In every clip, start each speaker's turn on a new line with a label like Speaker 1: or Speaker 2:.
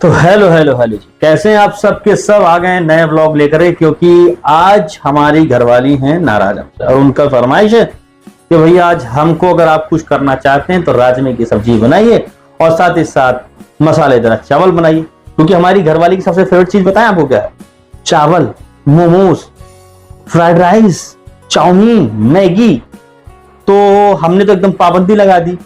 Speaker 1: तो hello hello hello जी, कैसे हैं आप? सब के सब आ गए हैं नए व्लॉग लेकर, क्योंकि आज हमारी घरवाली हैं नाराज हमसे और उनका फरमाइश है कि भैया आज हमको अगर आप कुछ करना चाहते हैं तो राजमे की सब्जी बनाइए और साथ ही साथ मसालेदार चावल बनाइए। क्योंकि हमारी घरवाली की सबसे फेवरेट चीज बताएं आपको क्या है? चावल, momos, fried rice, chow mein, Maggi. तो हमने तो एकदम पाबंदी लगा दी।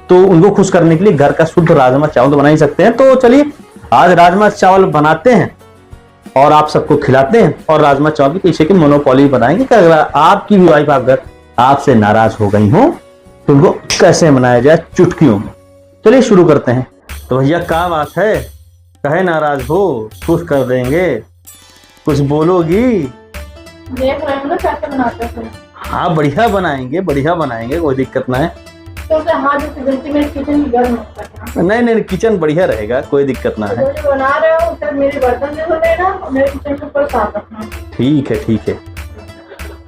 Speaker 1: तो उनको खुश करने के लिए घर का शुद्ध राजमा चावल तो बना ही सकते हैं। तो चलिए आज राजमा चावल बनाते हैं और आप सबको खिलाते हैं और राजमा चावल के पीछे की मोनोपोली बनाएंगे कि अगर आपकी भी वाइफ अगर आपसे नाराज हो गई हो तो उनको कैसे मनाया जाए चुटकियों में। चलिए शुरू करते हैं। तो भैया क्या बात है, कहे नाराज हो, खुश कर देंगे, कुछ बोलोगी?
Speaker 2: देख रहे हो ना कैसे बनाते हैं।
Speaker 1: हाँ बढ़िया बनाएंगे, कोई दिक्कत ना है।
Speaker 2: तो हाथ से गलती में किचन गर्म होता है।
Speaker 1: नहीं किचन बढ़िया रहेगा, कोई दिक्कत ना है।
Speaker 2: तो जो बना रहे हो तब मेरे बर्तन जो लेना और मेरे किचन के ऊपर साफ रखना।
Speaker 1: ठीक है।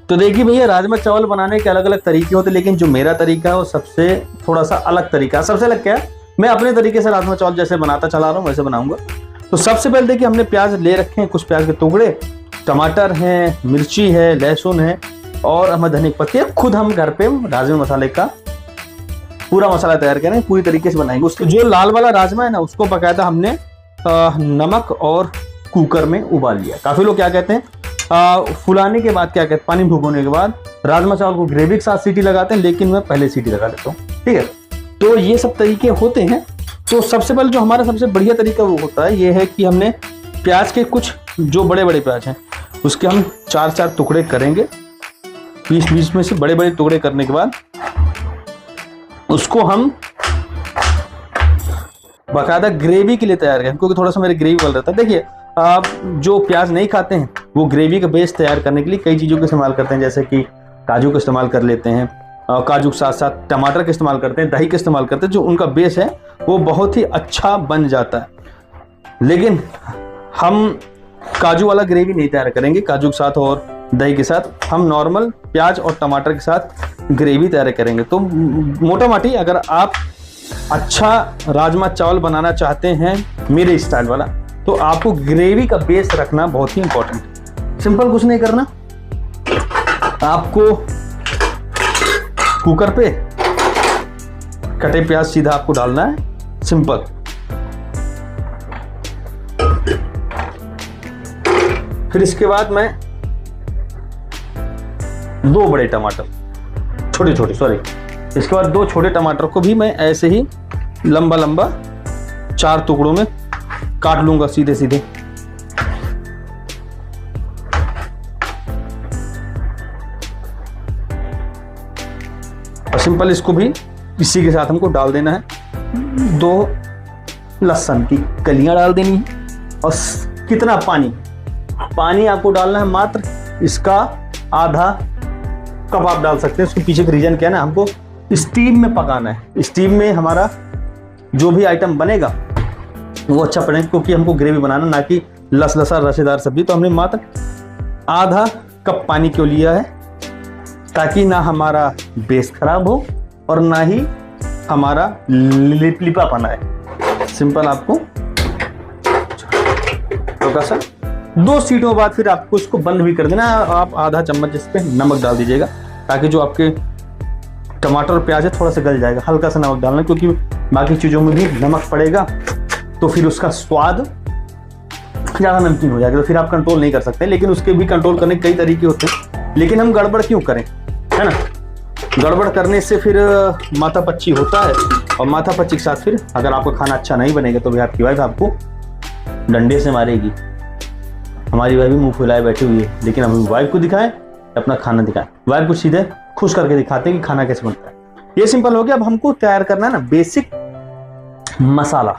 Speaker 1: तो देखिए भैया, राजमा चावल बनाने के अलग अलग तरीके होते हैं, लेकिन जो मेरा तरीका है वो सबसे थोड़ा सा अलग तरीका है। सबसे अलग क्या है, मैं अपने तरीके से राजमा चावल जैसे बनाता चला रहा हूँ वैसे बनाऊंगा। तो सबसे पहले देखिए, हमने प्याज ले रखे हैं, कुछ प्याज के टुकड़े, टमाटर है, मिर्ची है, लहसुन है और हमें धनिया की पत्ती है। खुद हम घर पे राजमा मसाले का पूरा मसाला तैयार करें, पूरी तरीके से बनाएंगे। उसको जो लाल वाला राजमा है ना, उसको बकायदा हमने नमक और कुकर में उबाल लिया। काफी लोग क्या कहते हैं, फुलाने के बाद क्या कहते हैं, पानी भुगोने के बाद राजमा चावल को ग्रेवी के साथ सीटी लगाते हैं, लेकिन मैं पहले सीटी लगा देता हूँ। ठीक है, तो ये सब तरीके होते हैं। तो सबसे पहले जो हमारा सबसे बढ़िया तरीका वो होता है, ये है कि हमने प्याज के कुछ जो बड़े बड़े प्याज हैं उसके हम 4-4 टुकड़े करेंगे। बीच में से बड़े बड़े टुकड़े करने के बाद उसको हम बाकायदा ग्रेवी के लिए तैयार करें, क्योंकि थोड़ा सा मेरे ग्रेवी वाला रहता है। देखिए, आप जो प्याज नहीं खाते हैं वो ग्रेवी का बेस तैयार करने के लिए कई चीज़ों का इस्तेमाल करते हैं, जैसे कि काजू का इस्तेमाल कर लेते हैं, काजू के साथ साथ टमाटर का इस्तेमाल करते हैं, दही का इस्तेमाल करते हैं। जो उनका बेस है वो बहुत ही अच्छा बन जाता है। लेकिन हम काजू वाला ग्रेवी नहीं तैयार करेंगे, काजू के साथ और दही के साथ हम नॉर्मल प्याज और टमाटर के साथ ग्रेवी तैयार करेंगे। तो मोटा माटी अगर आप अच्छा राजमा चावल बनाना चाहते हैं मेरे स्टाइल वाला, तो आपको ग्रेवी का बेस रखना बहुत ही इंपॉर्टेंट है। सिंपल कुछ नहीं करना, आपको कुकर पे कटे प्याज सीधा आपको डालना है, सिंपल। फिर इसके बाद मैं 2 बड़े टमाटर छोटे, इसके बाद 2 छोटे टमाटर को भी मैं ऐसे ही लंबा 4 टुकड़ों में काट लूंगा सीधे। और सिंपल इसको भी इसी के साथ हमको डाल देना है। 2 लहसुन की कलियां डाल देनी है। और कितना पानी आपको डालना है, मात्र इसका आधा कप आप डाल सकते हैं। उसके पीछे का रीजन क्या है ना, हमको स्टीम में पकाना है। स्टीम में हमारा जो भी आइटम बनेगा वो अच्छा बनेगा, क्योंकि हमको ग्रेवी बनाना, ना कि लसलसा रसेदार सब्जी। तो हमने मात्र आधा कप पानी क्यों लिया है, ताकि ना हमारा बेस खराब हो और ना ही हमारा लिपलिपापन आए। सिंपल आपको थोड़ा सा 2 सीटों बाद फिर आपको इसको बंद भी कर देना। आप आधा चम्मच इस पे नमक डाल दीजिएगा, ताकि जो आपके टमाटर और प्याज है थोड़ा सा गल जाएगा। हल्का सा नमक डालना, क्योंकि बाकी चीजों में भी नमक पड़ेगा तो फिर उसका स्वाद ज्यादा नमकीन हो जाएगा, तो फिर आप कंट्रोल नहीं कर सकते। लेकिन उसके भी कंट्रोल करने के कई तरीके होते हैं, लेकिन हम गड़बड़ क्यों करें, है ना? गड़बड़ करने से फिर माथापच्ची होता है, और माथापच्ची के साथ फिर अगर आपका खाना अच्छा नहीं बनेगा तो भी आपकी वाइफ आपको डंडे से मारेगी। हमारी वाइफ भी मुंह फुलाए बैठी हुई है, लेकिन हम वाइफ को दिखाएं, अपना खाना दिखाएं। वाइफ को सीधे खुश करके दिखाते हैं कि खाना कैसे बनता है। ये सिंपल हो गया। अब हमको तैयार करना है ना बेसिक मसाला।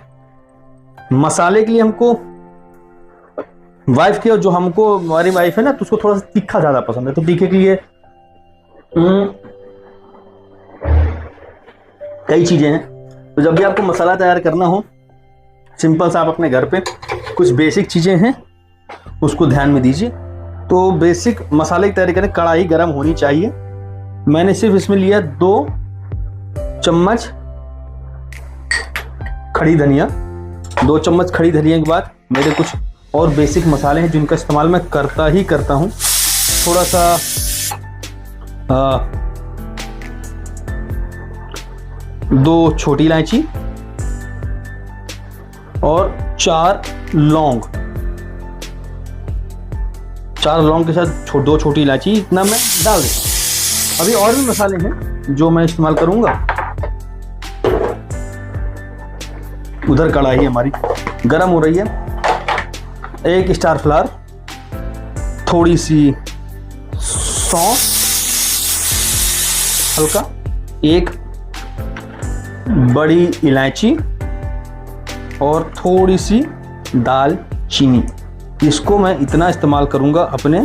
Speaker 1: मसाले के लिए हमको वाइफ के, जो हमको हमारी वाइफ है ना, तो उसको थोड़ा सा तीखा ज्यादा पसंद है। तो तीखे के लिए कई चीजें हैं। तो जब भी आपको मसाला तैयार करना हो, सिंपल सा आप अपने घर पे कुछ बेसिक चीजें हैं उसको ध्यान में दीजिए। तो बेसिक मसाले की तैयारी करें, कढ़ाई गर्म होनी चाहिए। मैंने सिर्फ इसमें लिया 2 चम्मच खड़ी धनिया, 2 चम्मच खड़ी धनिया के बाद मेरे कुछ और बेसिक मसाले हैं जिनका इस्तेमाल मैं करता ही करता हूँ। थोड़ा सा 2 छोटी इलायची और 4 लौंग। 4 लौंग के साथ 2 छोटी इलायची, इतना मैं डाल देता हूँ। अभी और भी मसाले हैं जो मैं इस्तेमाल करूंगा। उधर कढ़ाई हमारी गरम हो रही है। 1 स्टार फ्लावर, थोड़ी सी सौंफ हल्का, 1 बड़ी इलायची और थोड़ी सी दालचीनी। इसको मैं इतना इस्तेमाल करूंगा अपने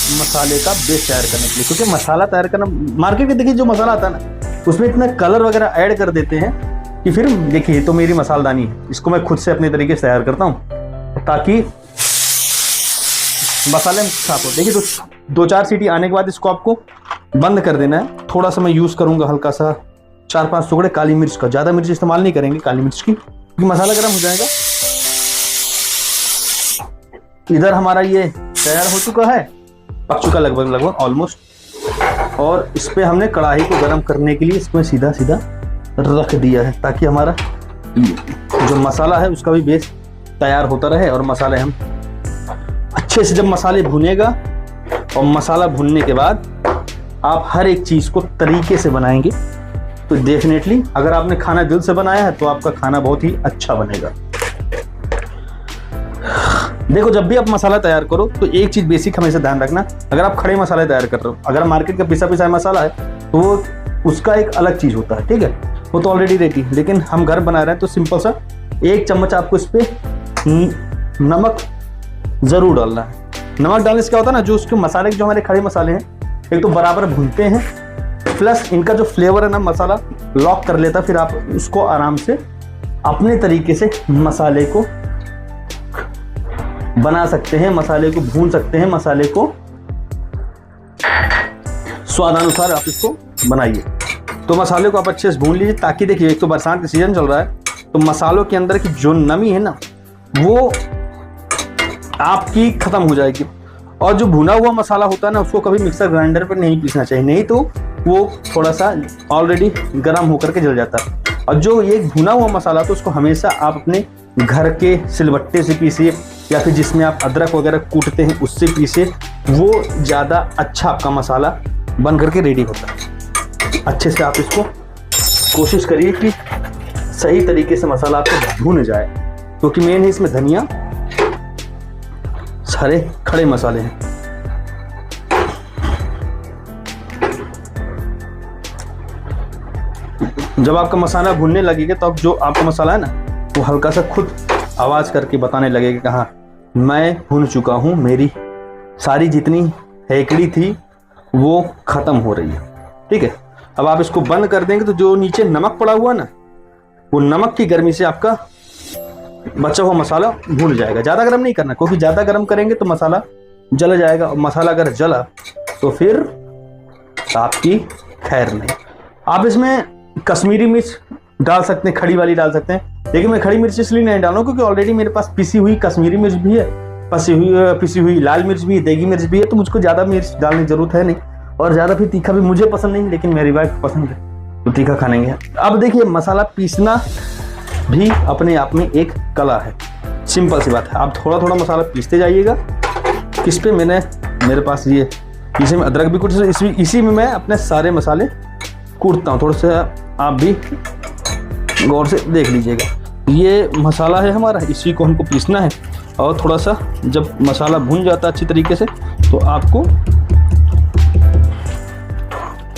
Speaker 1: मसाले का बेस तैयार करने के लिए, क्योंकि मसाला तैयार करना, मार्केट में देखिए जो मसाला आता है ना उसमें इतना कलर वगैरह ऐड कर देते हैं कि फिर देखिए तो मेरी मसालदानी है, इसको मैं खुद से अपने तरीके से तैयार करता हूँ ताकि मसाले में साफ हो। देखिए तो 2-4 सीटी आने के बाद इसको आपको बंद कर देना है। थोड़ा सा मैं यूज़ करूँगा हल्का सा 4-5 टुकड़े काली मिर्च का, ज़्यादा मिर्च इस्तेमाल नहीं करेंगे काली मिर्च की, क्योंकि मसाला गर्म हो जाएगा। इधर हमारा ये तैयार हो चुका है, पक चुका लगभग ऑलमोस्ट। और इस पे हमने कढ़ाई को गर्म करने के लिए इसमें सीधा सीधा रख दिया है ताकि हमारा जो मसाला है उसका भी बेस तैयार होता रहे। और मसाले हम अच्छे से, जब मसाले भुनेगा और मसाला भुनने के बाद आप हर एक चीज़ को तरीके से बनाएंगे तो डेफिनेटली अगर आपने खाना दिल से बनाया है तो आपका खाना बहुत ही अच्छा बनेगा। देखो जब भी आप मसाला तैयार करो तो एक चीज़ बेसिक हमेशा ध्यान रखना, अगर आप खड़े मसाले तैयार कर रहे हो, अगर मार्केट का पिसा पिसाया मसाला है तो वो उसका एक अलग चीज़ होता है, ठीक है, वो तो ऑलरेडी रेडी है। लेकिन हम घर बना रहे हैं तो सिंपल सा 1 चम्मच आपको इस पर नमक ज़रूर डालना है। नमक डालने से क्या होता है ना, जो उसके मसाले जो हमारे खड़े मसाले हैं एक तो बराबर भूनते हैं, प्लस इनका जो फ्लेवर है ना मसाला लॉक कर लेता, फिर आप उसको आराम से अपने तरीके से मसाले को बना सकते हैं, मसाले को भून सकते हैं, मसाले को स्वादानुसार आप इसको बनाइए। तो मसाले को आप अच्छे से भून लीजिए ताकि देखिए एक तो बरसात का सीजन चल रहा है तो मसालों के अंदर की जो नमी है ना वो आपकी खत्म हो जाएगी। और जो भुना हुआ मसाला होता है ना उसको कभी मिक्सर ग्राइंडर पर नहीं पीसना चाहिए, नहीं तो वो थोड़ा सा ऑलरेडी गर्म होकर के जल जाता है। और जो ये भुना हुआ मसाला तो उसको हमेशा आप अपने घर के सिलबट्टे से पीसिए या फिर जिसमें आप अदरक वगैरह कूटते हैं उससे पीसिए, वो ज़्यादा अच्छा आपका मसाला बन करके रेडी होता है। अच्छे से आप इसको कोशिश करिए कि सही तरीके से मसाला आपको भून जाए, क्योंकि मेन है इसमें धनिया, सारे खड़े मसाले हैं। जब आपका मसाला भुनने लगेगा तो अब जो आपका मसाला है ना वो हल्का सा खुद आवाज़ करके बताने लगेगा कि हाँ मैं भुन चुका हूँ, मेरी सारी जितनी हेकड़ी थी वो ख़त्म हो रही है, ठीक है। अब आप इसको बंद कर देंगे तो जो नीचे नमक पड़ा हुआ ना वो नमक की गर्मी से आपका बचा हुआ मसाला भून जाएगा। ज़्यादा गर्म नहीं करना, क्योंकि ज़्यादा गर्म करेंगे तो मसाला जल जाएगा और मसाला अगर जला तो फिर आपकी खैर नहीं। आप इसमें कश्मीरी मिर्च डाल सकते हैं, खड़ी वाली डाल सकते हैं, लेकिन मैं खड़ी मिर्च इसलिए नहीं डालूँ क्योंकि ऑलरेडी मेरे पास पिसी हुई कश्मीरी मिर्च भी है, पिसी हुई लाल मिर्च भी है, देगी मिर्च भी है, तो मुझको ज़्यादा मिर्च डालने की जरूरत है नहीं। और ज़्यादा फिर तीखा भी मुझे पसंद नहीं, लेकिन मेरी वाइफ पसंद है तो तीखा खानेंगे। अब देखिए मसाला पीसना भी अपने आप में एक कला है, सिंपल सी बात है। आप थोड़ा थोड़ा मसाला पीसते जाइएगा। किस पे मेरे पास ये इसी में अदरक भी कूट, इसी में मैं अपने सारे मसाले कूटता हूँ। थोड़ा सा आप भी गौर से देख लीजिएगा। ये मसाला है हमारा, इसी को हमको पीसना है। और थोड़ा सा जब मसाला भुन जाता है अच्छी तरीके से तो आपको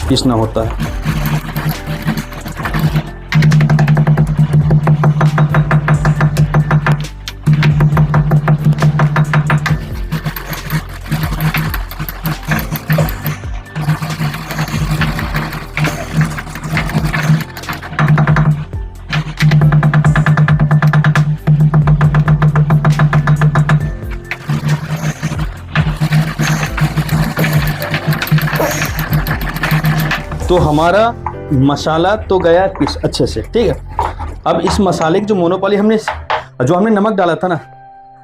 Speaker 1: पीसना होता है। तो हमारा मसाला तो गया पीस अच्छे से, ठीक है। अब इस मसाले की जो मोनोपोली जो हमने नमक डाला था ना,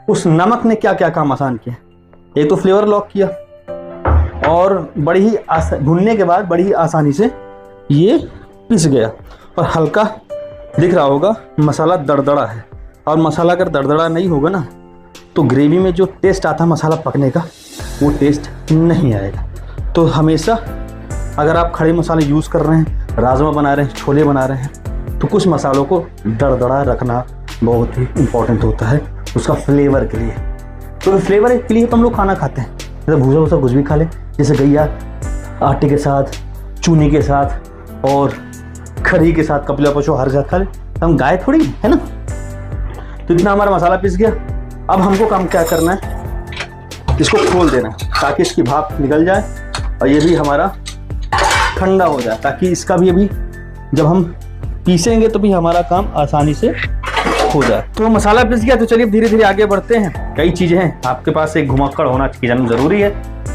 Speaker 1: उस नमक ने क्या क्या काम आसान किया। एक तो फ्लेवर लॉक किया और बड़ी ही भुनने के बाद बड़ी ही आसानी से ये पिस गया। और हल्का दिख रहा होगा मसाला दरदरा है, और मसाला अगर दरदरा नहीं होगा ना तो ग्रेवी में जो टेस्ट आता है मसाला पकने का, वो टेस्ट नहीं आएगा। तो हमेशा अगर आप खड़े मसाले यूज़ कर रहे हैं, राजमा बना रहे हैं, छोले बना रहे हैं, तो कुछ मसालों को दरदरा रखना बहुत ही इम्पोर्टेंट होता है उसका फ्लेवर के लिए। तो फ्लेवर के लिए तो हम लोग खाना खाते हैं, जैसे भूसा भूसा कुछ भी खा लें, जैसे गैया आटे के साथ, चूनी के साथ और खरी के साथ, कपिला पशु हर साथ खा ले। हम गाय थोड़ी है ना। तो इतना हमारा मसाला पिस गया। अब हमको काम क्या करना है, इसको खोल देना ताकि इसकी भाप निकल जाए और ये भी हमारा ठंडा हो जाए, ताकि इसका भी अभी जब हम पीसेंगे तो भी हमारा काम आसानी से हो जाए। तो मसाला पिस गया, तो चलिए धीरे धीरे आगे बढ़ते हैं। कई चीज़ें हैं, आपके पास एक घुमक्कड़ होना किचन में ज़रूरी है।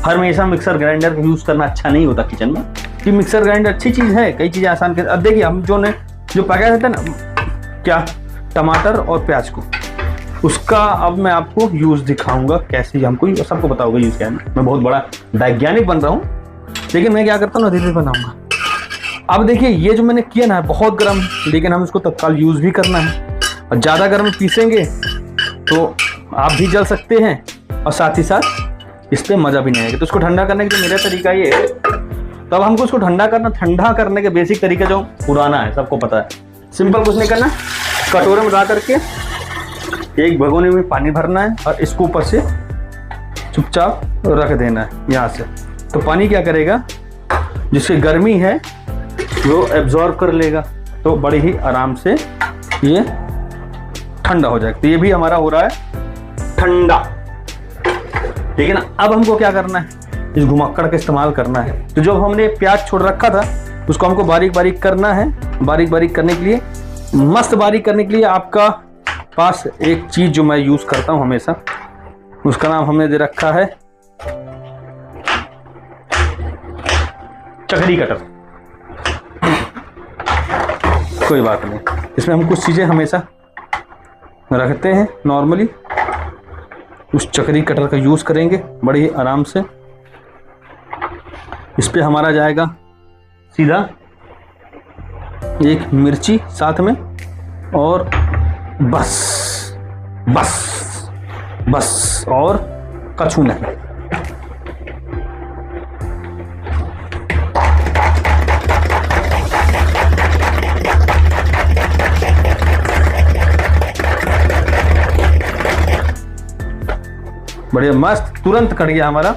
Speaker 1: हर हमेशा मिक्सर ग्राइंडर का यूज़ करना अच्छा नहीं होता किचन में, कि मिक्सर ग्राइंडर अच्छी चीज़ है, कई चीज़ें आसान कर। अब देखिए हम जो पकाया रहता है ना, क्या टमाटर और प्याज को, उसका अब मैं आपको यूज़ दिखाऊंगा कैसे, हमको सबको पता होगा यूज़ क्या है। मैं बहुत बड़ा वैज्ञानिक बन रहा हूँ, लेकिन मैं क्या करता हूँ धीरे धीरे बनाऊंगा। अब देखिए ये जो मैंने किया ना बहुत गर्म, लेकिन हम इसको तत्काल यूज़ भी करना है। और ज़्यादा गर्म पीसेंगे तो आप भी जल सकते हैं और साथ ही साथ इस पर मज़ा भी नहीं आएगा। तो इसको ठंडा करने का जो मेरा तरीका ये है, तब हमको इसको ठंडा करने के बेसिक तरीका जो पुराना है, सबको पता है। सिंपल कुछ नहीं करना, कटोरे में ला करके एक भगोने में पानी भरना है और इसको ऊपर से चुपचाप रख देना है यहाँ से। तो पानी क्या करेगा, जिसकी गर्मी है वो एब्जॉर्ब कर लेगा, तो बड़ी ही आराम से ये ठंडा हो जाएगा। तो ये भी हमारा हो रहा है ठंडा। लेकिन अब हमको क्या करना है, इस घुमक्कड़ का इस्तेमाल करना है। तो जो हमने प्याज छोड़ रखा था उसको हमको बारीक बारीक करना है। बारीक बारीक करने के लिए, मस्त बारीक करने के लिए आपका पास एक चीज जो मैं यूज करता हूं हमेशा, उसका नाम हमने दे रखा है चकरी कटर। कोई बात नहीं, इसमें हम कुछ चीजें हमेशा रखते हैं नॉर्मली, उस चकरी कटर का यूज करेंगे बड़े ही आराम से। इस पे हमारा जाएगा सीधा एक मिर्ची साथ में, और बस बस बस, और कछु नहीं। बड़े मस्त तुरंत कट गया हमारा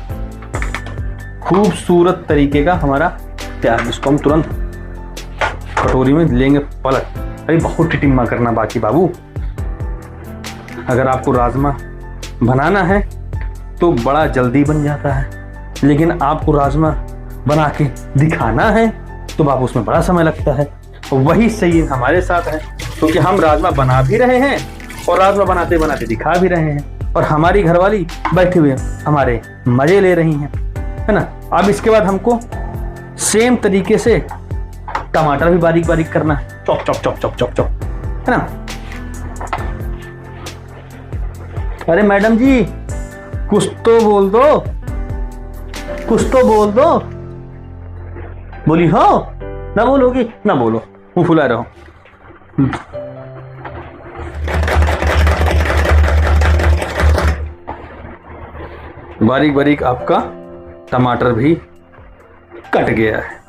Speaker 1: खूबसूरत तरीके का हमारा प्याज। इसको हम तुरंत कटोरी में लेंगे पलट। अरे बहुत टिटिम्मा करना बाकी बाबू। अगर आपको राजमा बनाना है तो बड़ा जल्दी बन जाता है, लेकिन आपको राजमा बना के दिखाना है तो बाबू उसमें बड़ा समय लगता है। तो वही सही हमारे साथ है, क्योंकि हम राजमा बना भी रहे हैं और राजमा बनाते बनाते दिखा भी रहे हैं, और हमारी घरवाली बैठे हुए हमारे मजे ले रही हैं, है ना। अब इसके बाद हमको सेम तरीके से टमाटर भी बारीक बारीक करना है, chop chop chop chop chop chop, है ना। अरे मैडम जी कुछ तो बोल दो, कुछ तो बोल दो। बोली हो ना, बोलोगी ना, बोलो, मुंह फुला रहो। बारीक बारीक आपका टमाटर भी कट गया है।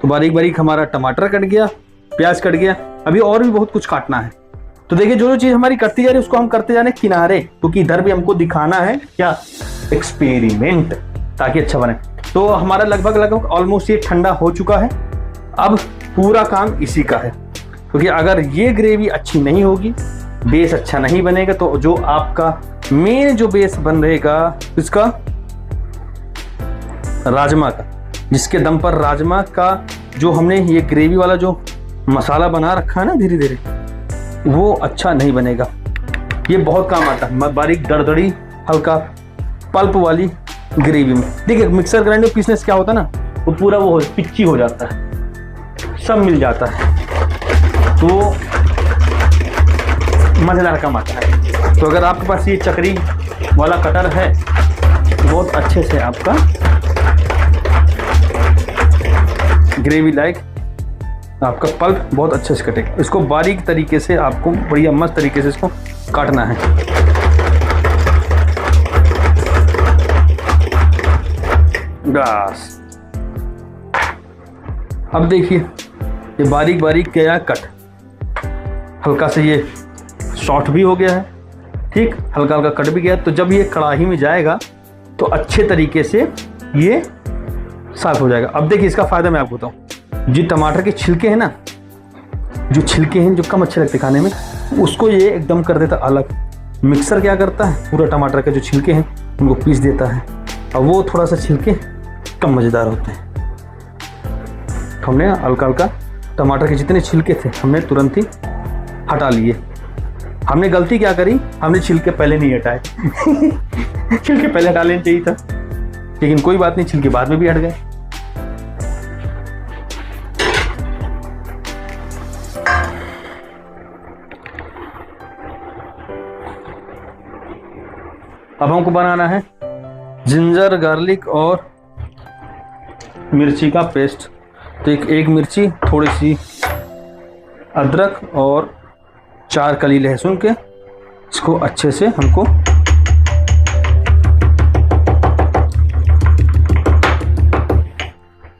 Speaker 1: तो बारीक बारीक हमारा टमाटर कट गया, प्याज कट गया। अभी और भी बहुत कुछ काटना है। तो देखिए जो जो चीज हमारी कटती जा रही है उसको हम करते जाने किनारे, क्योंकि इधर भी हमको दिखाना है क्या, एक्सपेरिमेंट, ताकि अच्छा बने। तो हमारा लगभग ऑलमोस्ट ये ठंडा हो चुका है। अब पूरा काम इसी का है, क्योंकि अगर ये ग्रेवी अच्छी नहीं होगी, बेस अच्छा नहीं बनेगा, तो जो आपका मेन जो बेस बन रहेगा इसका राजमा का, जिसके दम पर राजमा का जो हमने ये ग्रेवी वाला जो मसाला बना रखा है ना धीरे धीरे, वो अच्छा नहीं बनेगा। ये बहुत काम आता है बारीक दरदड़ी हल्का पल्प वाली ग्रेवी में। देखिए मिक्सर ग्राइंडर पीसने से क्या होता है ना, वो पूरा वो पिच्ची हो जाता है, सब मिल जाता है। तो मज़ेदार काम आता है। तो अगर आपके पास ये चक्री वाला कटर है तो बहुत अच्छे से आपका ग्रेवी लाइक आपका पल्प बहुत अच्छे से कटेगा। इसको बारीक तरीके से आपको बढ़िया मस्त तरीके से इसको काटना है। बस अब देखिए ये बारीक बारीक किया है कट, हल्का से ये शॉर्ट भी हो गया है, ठीक, हल्का हल्का कट भी गया। तो जब ये कढ़ाई में जाएगा तो अच्छे तरीके से ये साफ हो जाएगा। अब देखिए इसका फ़ायदा मैं आपको बताऊँ, जो टमाटर के छिलके हैं ना, जो छिलके हैं जो कम अच्छे लगते खाने में, उसको ये एकदम कर देता अलग। मिक्सर क्या करता है, पूरा टमाटर के जो छिलके हैं उनको पीस देता है, और वो थोड़ा सा छिलके कम मज़ेदार होते हैं। तो हमने हल्का हल्का टमाटर के जितने छिलके थे हमने तुरंत ही हटा लिए। हमने गलती क्या करी, हमने छिलके पहले नहीं हटाए छिलके पहले हटा लेना चाहिए था, लेकिन कोई बात नहीं, छिलके बाद में भी हट गए। अब हमको बनाना है जिंजर गार्लिक और मिर्ची का पेस्ट। तो एक मिर्ची, थोड़ी सी अदरक और 4 कली लहसुन के, इसको अच्छे से हमको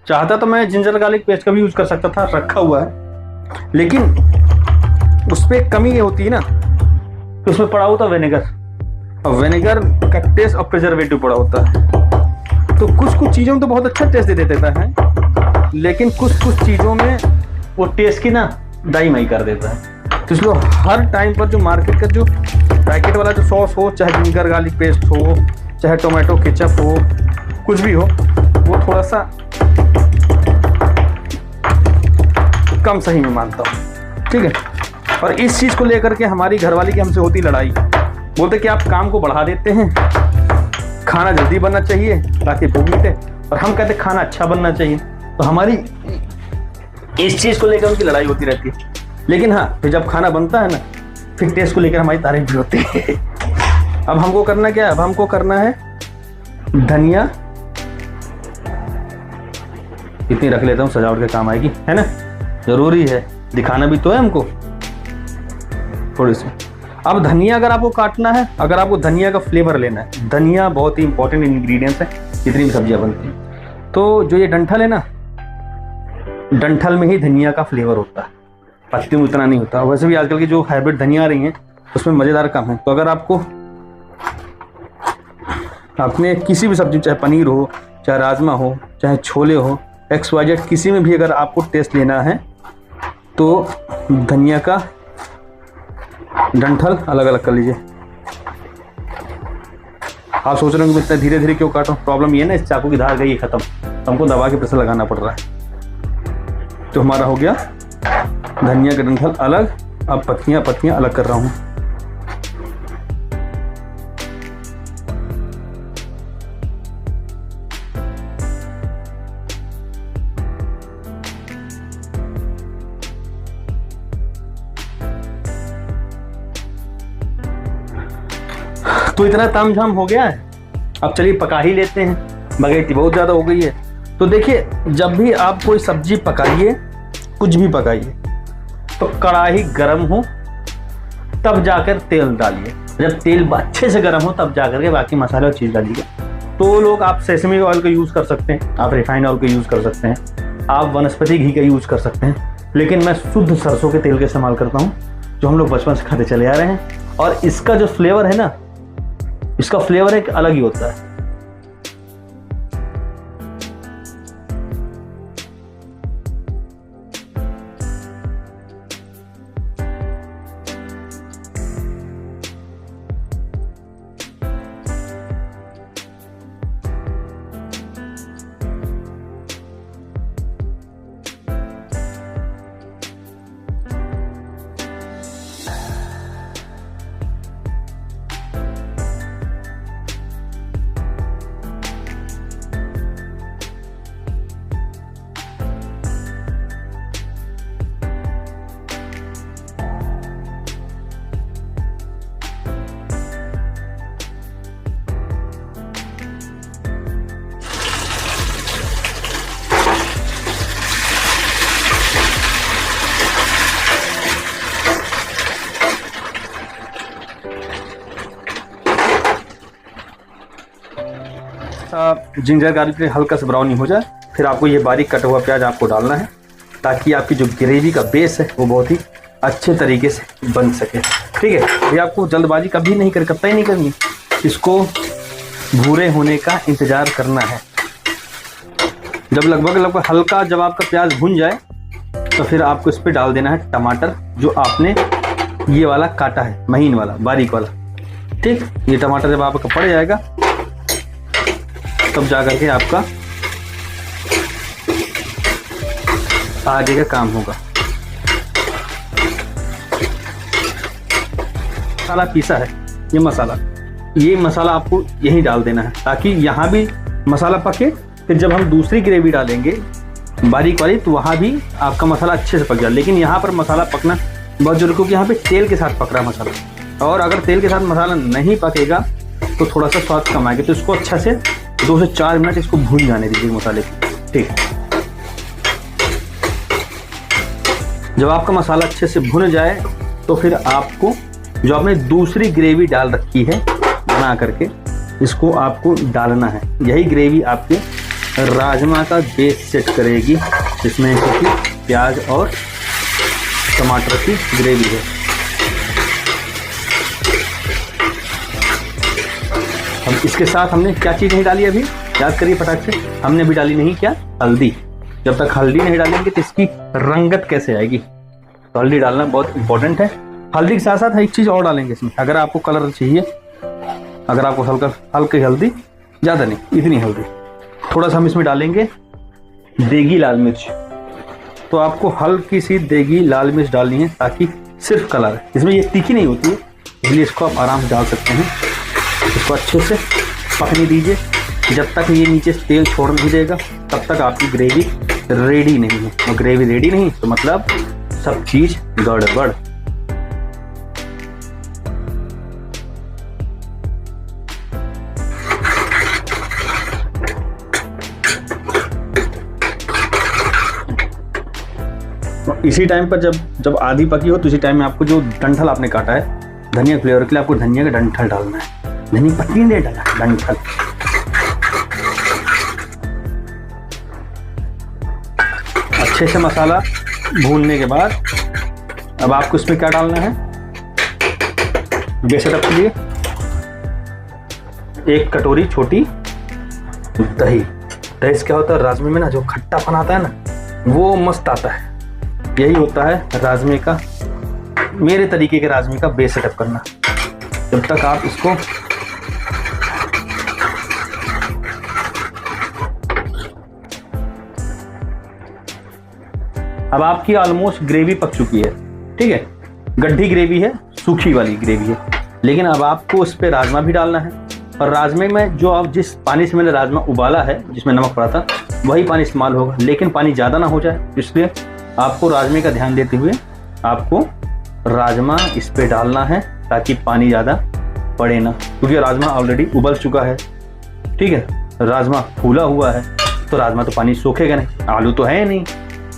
Speaker 1: चाहता तो मैं जिंजर गार्लिक पेस्ट का भी यूज कर सकता था, रखा हुआ है, लेकिन उस पर कमी ये होती है ना कि उसमें पड़ा होता विनेगर, और विनेगर का टेस्ट और प्रिजर्वेटिव पड़ा होता है। तो कुछ कुछ चीज़ों में तो बहुत अच्छा टेस्ट दे देता है, लेकिन कुछ कुछ चीज़ों में वो टेस्ट की ना दाई माई कर देता है। तो इसलिए हर टाइम पर जो मार्केट का जो पैकेट वाला जो सॉस हो, चाहे जिंजर गार्लिक पेस्ट हो, चाहे टोमेटो केचप हो, कुछ भी हो, वो थोड़ा सा कम सही में मानता हूँ, ठीक है। और इस चीज़ को लेकर के हमारी घरवाली की हमसे होती लड़ाई, बोलते कि आप काम को बढ़ा देते हैं, खाना जल्दी बनना चाहिए ताकि भूख मिटे, और हम कहते खाना अच्छा बनना चाहिए। तो हमारी इस चीज़ को लेकर उनकी लड़ाई होती रहती है। लेकिन हाँ, फिर जब खाना बनता है ना, फिर टेस्ट को लेकर हमारी तारीफ भी होती है। अब हमको करना क्या है, अब हमको करना है धनिया, इतनी रख लेता हूँ, सजावट के काम आएगी, है ना, जरूरी है, दिखाना भी तो है हमको थोड़ी सी। अब धनिया अगर आपको काटना है, अगर आपको धनिया का फ्लेवर लेना है, धनिया बहुत ही इंपॉर्टेंट इंग्रेडिएंट्स है जितनी भी सब्जियां बनती हैं। तो जो ये डंठल है ना, डंठल में ही धनिया का फ्लेवर होता है, पत्तियों में उतना नहीं होता। वैसे भी आजकल की जो हाइब्रिड धनिया आ रही हैं उसमें मज़ेदार कम है। तो अगर आपको आपने किसी भी सब्जी, चाहे पनीर हो, चाहे राजमा हो, चाहे छोले हो, XYZ किसी में भी अगर आपको टेस्ट लेना है तो धनिया का डंठल अलग अलग कर लीजिए। आप सोच रहे होंगे इतना धीरे धीरे क्यों काटो, प्रॉब्लम ये है ना, इस चाकू की धार गई है खत्म, तो हमको दबा के प्रेशर लगाना पड़ रहा है। तो हमारा हो गया धनिया का डंठल अलग। अब पत्तियां पत्तियां अलग कर रहा हूँ। तो इतना तामझाम हो गया है, अब चलिए पका ही लेते हैं, बगैती बहुत ज़्यादा हो गई है। तो देखिए, जब भी आप कोई सब्जी पकाइए, कुछ भी पकाइए, तो कढ़ाई गर्म हो तब जाकर तेल डालिए। जब तेल अच्छे से गर्म हो तब जाकर के बाकी मसाले और चीज़ डालिए। तो लोग आप सेसमी ऑयल का यूज़ कर सकते हैं, आप रिफाइंड ऑयल का यूज़ कर सकते हैं, आप वनस्पति घी का यूज़ कर सकते हैं, लेकिन मैं शुद्ध सरसों के तेल का इस्तेमाल करता हूँ, जो हम लोग बचपन से खाते चले आ रहे हैं। और इसका जो फ्लेवर है ना, इसका फ्लेवर एक अलग ही होता है। सा जिंजर गार्लिक हल्का सा ब्राउनी हो जाए, फिर आपको ये बारीक कटा हुआ प्याज आपको डालना है, ताकि आपकी जो ग्रेवी का बेस है वो बहुत ही अच्छे तरीके से बन सके। ठीक है, ये आपको जल्दबाजी कभी नहीं कर कतई नहीं करनी, इसको भूरे होने का इंतज़ार करना है। जब लगभग हल्का जब आपका प्याज भुन जाए तो फिर आपको इस पर डाल देना है टमाटर, जो आपने ये वाला काटा है, महीन वाला, बारीक वाला। ठीक, ये टमाटर जब आपका पड़ जाएगा तब जा करके आपका आगे का काम होगा। मसाला पीसा है, ये मसाला आपको यहीं डाल देना है, ताकि यहाँ भी मसाला पके, फिर जब हम दूसरी ग्रेवी डालेंगे बारीक वाली तो वहाँ भी आपका मसाला अच्छे से पक जाए। लेकिन यहाँ पर मसाला पकना बहुत जरूरी, क्योंकि यहाँ पे तेल के साथ पक रहा है मसाला, और अगर तेल के साथ मसाला नहीं पकेगा तो थोड़ा सा स्वाद कम आएगा। तो इसको अच्छा से 2 से 4 मिनट इसको भून जाने दीजिए मसाले को। ठीक, जब आपका मसाला अच्छे से भुन जाए तो फिर आपको जो आपने दूसरी ग्रेवी डाल रखी है बना करके, इसको आपको डालना है। यही ग्रेवी आपके राजमा का बेस सेट करेगी, जिसमें क्योंकि प्याज और टमाटर की ग्रेवी है। अब इसके साथ हमने क्या चीज़ नहीं डाली अभी, याद करिए फटाक से, हमने भी डाली नहीं क्या, हल्दी। जब तक हल्दी नहीं डालेंगे तो इसकी रंगत कैसे आएगी, तो हल्दी डालना बहुत इंपॉर्टेंट है। हल्दी के साथ साथ एक चीज़ और डालेंगे इसमें, अगर आपको कलर चाहिए, अगर आपको हल्की हल्दी, ज़्यादा नहीं, इतनी हल्दी, थोड़ा सा हम इसमें डालेंगे देगी लाल मिर्च। तो आपको हल्की सी देगी लाल मिर्च डालनी है, ताकि सिर्फ कलर है, इसमें ये तीखी नहीं होती है, इसलिए इसको आप आराम से डाल सकते हैं। इसको अच्छे से पकने दीजिए, जब तक ये नीचे से तेल छोड़ नहीं देगा तब तक आपकी ग्रेवी रेडी नहीं है। और ग्रेवी रेडी नहीं तो मतलब सब चीज़ गड़बड़। इसी टाइम पर जब आधी पकी हो तो इसी टाइम में आपको जो डंठल आपने काटा है धनिया फ्लेवर के लिए, आपको धनिया का डंठल डालना है। धनिया पत्ती नहीं डाला, डंठल। अच्छे से मसाला भूनने के बाद अब आपको इसमें क्या डालना है, बेसन के लिए 1 कटोरी छोटी दही। दही से क्या होता है, राजमे में ना जो खट्टापन आता है ना, वो मस्त आता है। यही होता है राजमे का, मेरे तरीके के राजमे का बेस सेटअप करना। जब तक आप इसको अब आपकी ऑलमोस्ट ग्रेवी पक चुकी है। ठीक है, गड्ढी ग्रेवी है, सूखी वाली ग्रेवी है, लेकिन अब आपको उस पर राजमा भी डालना है। और राजमे में जो आप जिस पानी से मैंने राजमा उबाला है, जिसमें नमक पड़ा था, वही पानी इस्तेमाल होगा, लेकिन पानी ज़्यादा ना हो जाए, इसलिए आपको राजमे का ध्यान देते हुए आपको राजमा इस पे डालना है, ताकि पानी ज़्यादा पड़े ना, क्योंकि राजमा ऑलरेडी उबल चुका है। ठीक है, राजमा फूला हुआ है तो राजमा तो पानी सोखेगा नहीं, आलू तो है नहीं,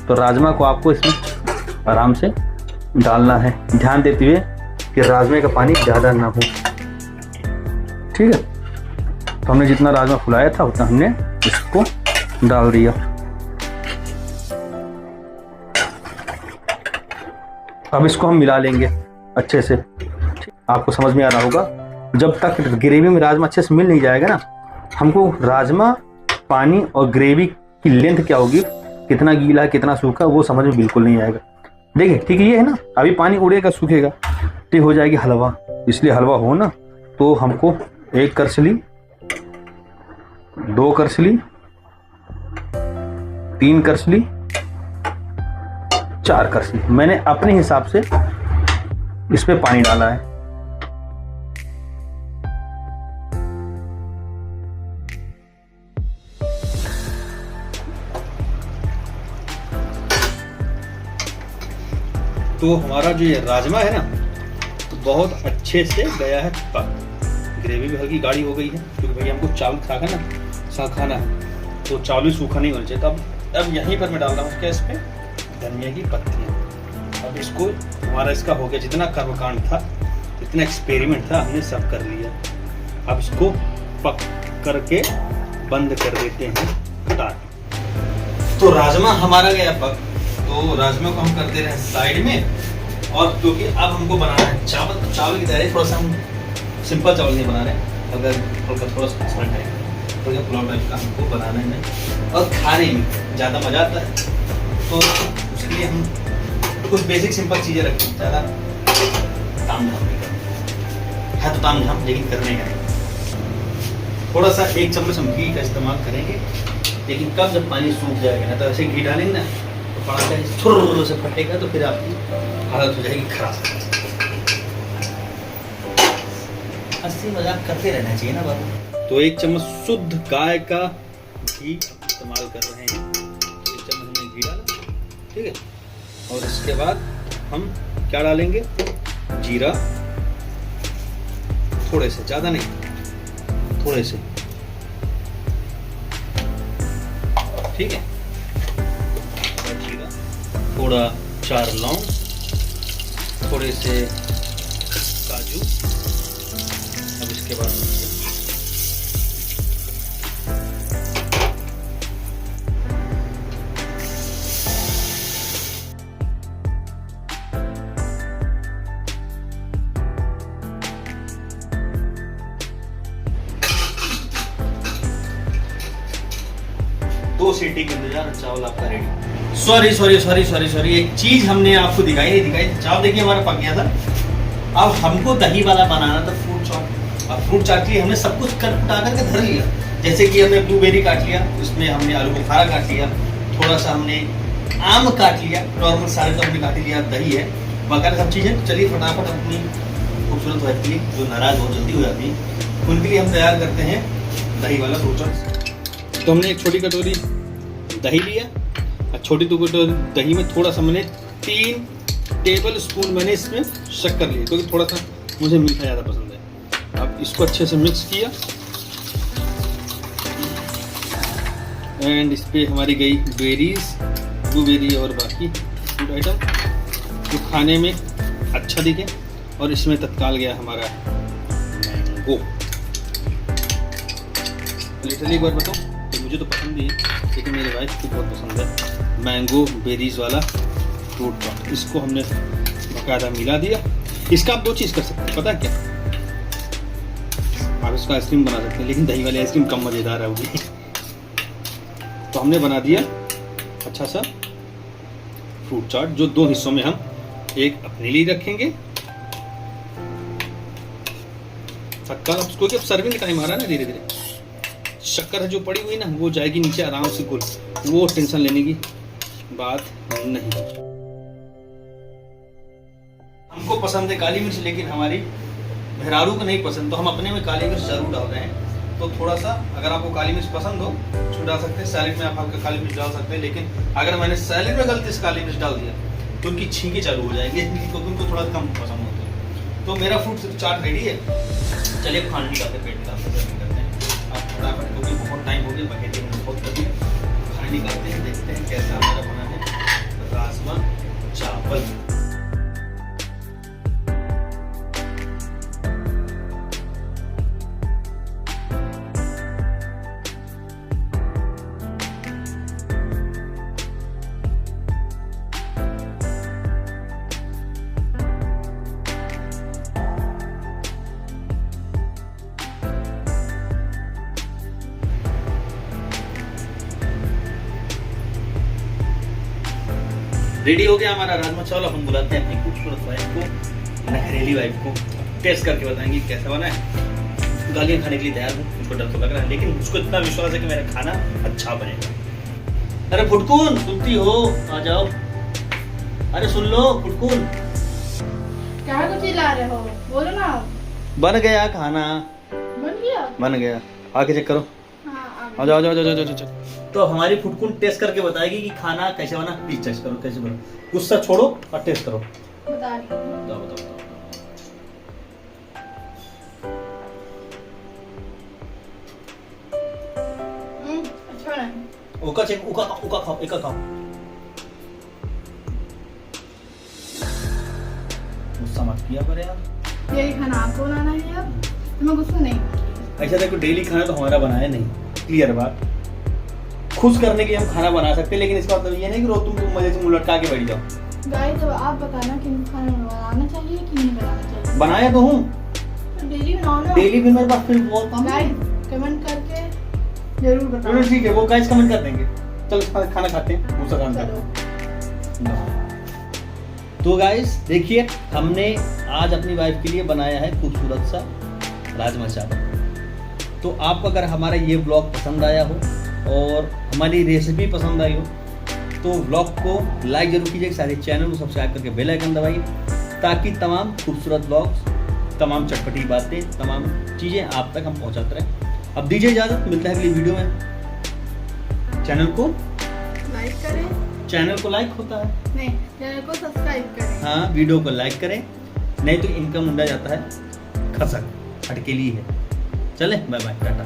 Speaker 1: तो राजमा को आपको इसमें आराम से डालना है, ध्यान देते हुए कि राजमे का पानी ज़्यादा ना हो। ठीक है, तो हमने जितना राजमा फुलाया था उतना हमने इसको डाल दिया। अब इसको हम मिला लेंगे अच्छे से। आपको समझ में आ रहा होगा, जब तक ग्रेवी में राजमा अच्छे से मिल नहीं जाएगा ना, हमको राजमा, पानी और ग्रेवी की लेंथ क्या होगी, कितना गीला कितना सूखा, वो समझ में बिल्कुल नहीं आएगा। देखिए, ठीक है, ये है ना, अभी पानी उड़ेगा सूखेगा तो हो जाएगी हलवा। इसलिए हलवा हो ना तो हमको 1 करछली, 2 करछली, 3 करछली, 4 करछली, मैंने अपने हिसाब से इस पे पानी डाला है। तो हमारा जो ये राजमा है ना, तो बहुत अच्छे से गया है पक। ग्रेवी भी हल्की गाढ़ी हो गई है, क्योंकि भैया हमको चावल खाना है, तो चावल भी सूखा नहीं होना चाहिए। तो अब यहीं पर मैं डाल रहा हूँ क्या, इस पे धनिया की पत्तियाँ। अब इसको हमारा इसका हो गया, जितना कर्मकांड था, जितना एक्सपेरिमेंट था, हमने सब कर लिया। अब इसको पक करके बंद कर देते हैं तार। तो राजमा हमारा गया पक, तो राजमा को हम कर दे रहे हैं साइड में। और क्योंकि अब हमको बनाना है चावल, तो चावल की तैयारी थोड़ा सा हम सिंपल चावल नहीं बना रहे हैं, अगर थोड़ा सा आसान टाइप थोड़ा पुलाव टाइप का हमको बनाना है और खाने में ज़्यादा मज़ा आता है। तो उसके लिए हम कुछ बेसिक सिंपल चीज़ें रखते हैं, ज़्यादा ताम झाम नहीं करते है, तो ताम झाम लेकिन करने का नहीं। थोड़ा सा 1 चम्मच हम घी का इस्तेमाल करेंगे, लेकिन कब जब पानी सूख जाएगा ना, तो ऐसे घी डालेंगे ना तो पड़ा थुर्र से फटेगा, तो फिर आपकी हालत हो जाएगी खराब। हंसी मजाक करते रहना चाहिए ना बाबू। तो 1 चम्मच शुद्ध गाय का घी इस्तेमाल कर रहे हैं। 1 चम्मच हमने घी डाला, ठीक है। और इसके बाद हम क्या डालेंगे, जीरा, थोड़े से, ज़्यादा नहीं, थोड़े से, ठीक है। जीरा, थोड़ा 4 लौंग, थोड़े से काजू। अब इसके बाद दो सीटी के अंदर चावल आपका रेडी। सॉरी, एक चीज हमने आपको दिखाई नहीं दिखाई। चावल देखिए हमारा पक गया था। अब हमको दही वाला बनाना था फ्रूट चाट। अब फ्रूट चाट के लिए हमने सब कुछ कटा करके धर लिया, जैसे कि हमने ब्लूबेरी काट लिया, उसमें हमने आलू बुखारा काट लिया, थोड़ा सा हमने आम काट लिया, नॉर्मल सारे तो हमने काट लिया, दही है, बाकी सब चीज़ें। तो चलिए फटाफट अपनी खूबसूरत वाइफ के लिए, जो नाराज बहुत जल्दी हो जाती है, उनके लिए हम तैयार करते हैं दही वाला फ्रूट चाट। तो हमने एक छोटी कटोरी दही लिया, छोटी कटोरी दही में थोड़ा सा मैंने 3 टेबल स्पून मैंने इसमें शक्कर लिया, क्योंकि थोड़ा सा मुझे मीठा ज़्यादा पसंद है। अब इसको अच्छे से मिक्स किया एंड इस पर हमारी गई बेरीज, ब्लूबेरी और बाकी फूड आइटम जो खाने में अच्छा दिखे। और इसमें तत्काल गया हमारा मैंगो। लिटरली एक बार बताऊँ, मुझे तो पसंद ही है, लेकिन मेरे वाइफ को बहुत पसंद है मैंगो बेरीज वाला फ्रूट चाट। इसको हमने बाकायदा मिला दिया। इसका आप 2 चीज़ कर सकते हैं, पता है क्या, आप इसका आइसक्रीम बना सकते हैं, लेकिन दही वाली आइसक्रीम कम मज़ेदार होगी। तो हमने बना दिया अच्छा सा फ्रूट चाट, जो 2 हिस्सों में हम एक अपने लिए रखेंगे तत्काल। क्योंकि अब सर्विंग टाइम आ रहा है ना, धीरे धीरे शक्कर जो पड़ी हुई ना वो जाएगी नीचे आराम से घुल, वो टेंशन लेने की बात नहीं। हमको पसंद है काली मिर्च, लेकिन हमारी मेहरारू को नहीं पसंद, तो हम अपने में काली मिर्च जरूर डाल रहे हैं। तो थोड़ा सा अगर आपको काली मिर्च पसंद हो तो डाल सकते हैं, सैलेड में आप हल्का काली मिर्च डाल सकते हैं। लेकिन अगर मैंने सैलेड में गलती से काली मिर्च डाल दिया तो उनकी छींके चालू हो जाएंगे, क्योंकि उनको थोड़ा कम पसंद होता है। तो मेरा फ्रूट चाट रेडी है। चलिए खाना निकालते पेट निकालते करते हैं। आप फटाफट, क्योंकि बहुत टाइम हो गया, बकेट में बहुत लगी, खाना निकालते हैं, देखते हैं कैसा हमारा बना है राजमा चावल। रेडी हो गया हमारा राजमा चावल। अपन बुलाते हैं अपनी खूबसूरत वाइफ को, नखरेली वाइफ को, टेस्ट करके बताएंगे कैसा बना है। गालियाँ खाने के लिए तैयार हूँ, उसको डर तो लग रहा है, लेकिन उसको इतना विश्वास है कि मेरा खाना अच्छा बनेगा। अरे फुटकून, सुनती हो? आ जाओ। अरे सुन लो फुटकून।
Speaker 2: क्या कुछ चिल्ला रहे हो, बोलो ना।
Speaker 1: बन गया खाना।
Speaker 2: बन गया?
Speaker 1: बन गया, आके चेक करो।
Speaker 2: हाँ,
Speaker 1: आ जाओ जाओ जाओ जाओ जाओ। तो हमारी फुटकून टेस्ट करके बताएगी कि खाना कैसे बना। प्लीज टेस्ट करो कैसे बना, गुस्सा छोड़ो और टेस्ट करो।
Speaker 2: बता रही हूँ।
Speaker 1: बताओ बताओ बताओ।
Speaker 2: अच्छा है।
Speaker 1: उका चेक, उका उका खाओ, एका खाओ। गुस्सा मत किया करे यार,
Speaker 2: यही खाना आपको बनाना है अब, तो मैं गुस्सा नहीं।
Speaker 1: ऐसा देखो डेली खाना तो हमारा बनाया नहीं, क्लियर बात, खुश करने के लिए हम खाना बना सकते हैं, लेकिन इसका मतलब ये नहीं कि रोज तुम मजे से मुंह लटका के बैठ जाओ।
Speaker 2: गाइस, अब आप बताना कि खाना बनाना चाहिए कि नहीं बनाना चाहिए।
Speaker 1: बनाया तो हूँ,
Speaker 2: तो डेली बनाओ ना।
Speaker 1: डेली भी मेरे पास फिर बहुत काम है।
Speaker 2: गाइस कमेंट करके जरूर बताओ।
Speaker 1: चलो ठीक है, वो गाइस कमेंट कर देंगे। चलो खाना खाते हैं, दूसरा काम करते हैं। तो गाइस देखिए, हमने आज अपनी वाइफ के लिए बनाया है खूबसूरत सा राजमा चावल। तो आपको अगर हमारा ये ब्लॉग पसंद आया हो और हमारी रेसिपी पसंद आई हो तो ब्लॉग को लाइक जरूर कीजिए, सारे चैनल को सब्सक्राइब करके बेल आइकन दबाइए, ताकि तमाम खूबसूरत ब्लॉग्स, तमाम चटपटी बातें, तमाम चीज़ें आप तक हम पहुंचाते रहें। अब दीजिए इजाज़त, मिलता है अगली वीडियो में। चैनल को
Speaker 2: लाइक करें।
Speaker 1: चैनल को लाइक होता है,
Speaker 2: नहीं, चैनल को सब्सक्राइब करें।
Speaker 1: हाँ, वीडियो को लाइक करें, नहीं तो इनकम उड़ा जाता है खसक, अटकेली है। चले, बाय बाय, टाटा।